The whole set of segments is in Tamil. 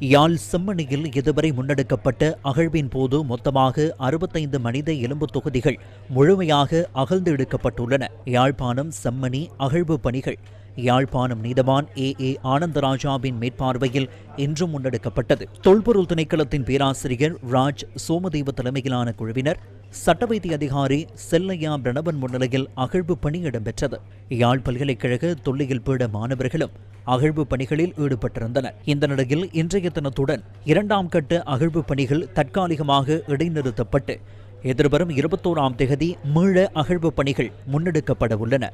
யாழ் செம்மணியில் இதுவரை முன்னெடுக்கப்பட்ட அகழ்வின் போது மொத்தமாக 65 மனித எலும்பு தொகுதிகள் முழுமையாக அகழ்ந்து எடுக்கப்பட்டுள்ளன. யாழ்ப்பாணம் செம்மணி அகழ்வு பணிகள் யாழ்ப்பாணம் நீதவான் ஏ ஆனந்தராஜாவின் மேற்பார்வையில் இன்று முன்னெடுக்கப்பட்டது. தொல்பொருள் திணைக்களத்தின் பேராசிரியர் ராஜ் சோமதேவ தலைமையிலான குழுவினர், சட்ட வைத்திய அதிகாரி செல்லையா பிரணவன் முன்னிலையில் அகழ்வு பணி இடம்பெற்றது. யாழ் பல்கலைக்கழக தொல்லியல் பீட மாணவர்களும் அகழ்வு பணிகளில் ஈடுபட்டிருந்தனர். இந்த நிலையில் இன்றைய தினத்துடன் 2ஆம் கட்ட அகழ்வு பணிகள் தற்காலிகமாக இடைநிறுத்தப்பட்டு எதிர்வரும் 21ஆம் தேதி மீள அகழ்வு பணிகள் முன்னெடுக்கப்பட உள்ளன.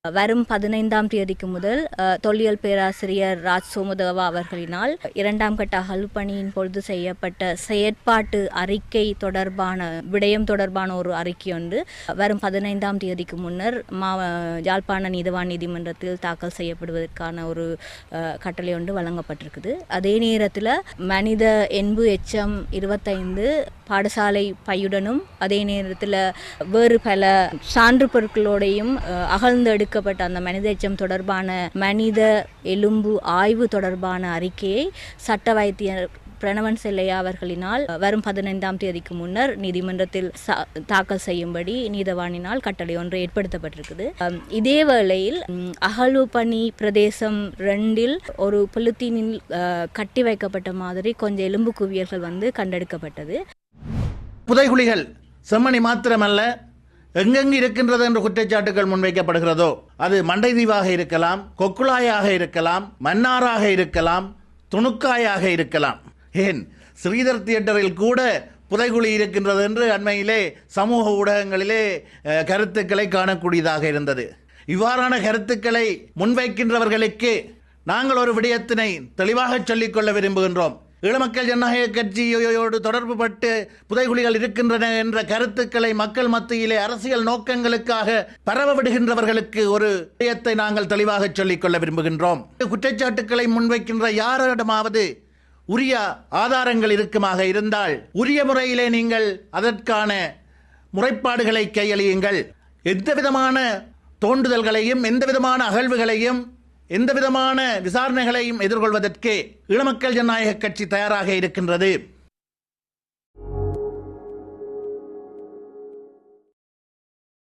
வரும் 15ஆம் தேதிக்கு முதல் தொல்லியல் பேராசிரியர் ராஜ் சோமதேவா அவர்களினால் 2ஆம் கட்ட அகழ்வு பணியின் பொழுது செய்யப்பட்ட செயற்பாட்டு அறிக்கை தொடர்பான விடயம் தொடர்பான ஒரு அறிக்கை ஒன்று வரும் 15ஆம் தேதிக்கு முன்னர் யாழ்ப்பாண நீதவான் நீதிமன்றத்தில் தாக்கல் செய்யப்படுவதற்கான ஒரு கட்டளை ஒன்று வழங்கப்பட்டிருக்குது. அதே நேரத்தில் மனித என்பு எச்சம் 25 பாடசாலை பையுடனும் அதே நேரத்தில் வேறு பல சான்று பொருட்களோடையும் அகழ்ந்து அந்த மனித எச்சம் தொடர்பான மனித எலும்பு ஆய்வு தொடர்பான அறிக்கையை சட்ட வைத்தியர் பிரணவன் செல்லையா அவர்களினால் வரும் 15ஆம் தேதிக்கு முன்னர் நீதிமன்றத்தில் தாக்கல் செய்யும்படி நீதவானினால் கட்டளை ஒன்று ஏற்படுத்தப்பட்டிருக்குது. இதே வேளையில் அகழ்வு பணி பிரதேசம் 2இல் ஒரு பொலித்தீனில் கட்டி வைக்கப்பட்ட மாதிரி கொஞ்சம் எலும்பு குவியல்கள் கண்டெடுக்கப்பட்டது. புதைகுழிகள் செம்மணி மாத்திரமல்ல, எங்கெங்கு இருக்கின்றது என்ற குற்றச்சாட்டுகள் முன்வைக்கப்படுகிறதோ அது மண்டைதீவாக இருக்கலாம், கொக்குளாயாக இருக்கலாம், மன்னாராக இருக்கலாம், துணுக்காயாக இருக்கலாம், ஏன் ஸ்ரீதர் தியேட்டரில் கூட புதைகுழி இருக்கின்றது என்று அண்மையிலே சமூக ஊடகங்களிலே கருத்துக்களை காணக்கூடியதாக இருந்தது. இவ்வாறான கருத்துக்களை முன்வைக்கின்றவர்களுக்கு நாங்கள் ஒரு விடயத்தினை தெளிவாக சொல்லிக்கொள்ள விரும்புகின்றோம். ஈழமக்கள் ஜனநாயக கட்சியோடு தொடர்பு பட்டு புதைகுழிகள் இருக்கின்றன என்ற கருத்துக்களை மக்கள் மத்தியிலே அரசியல் நோக்கங்களுக்காக பரவ விடுகின்றவர்களுக்கு ஒரு விடயத்தை நாங்கள் தெளிவாக சொல்லிக்கொள்ள விரும்புகின்றோம். குற்றச்சாட்டுக்களை முன்வைக்கின்ற யாரிடமாவது உரிய ஆதாரங்கள் இருக்குமாக இருந்தால் உரிய முறையிலே நீங்கள் அதற்கான முறைப்பாடுகளை கையளியுங்கள். எந்தவிதமான தோண்டுதல்களையும் எந்தவிதமான அகழ்வுகளையும் எந்தவிதமான விசாரணைகளையும் எதிர்கொள்வதற்கு ஈழமக்கள் ஜனநாயக கட்சி தயாராக இருக்கின்றது.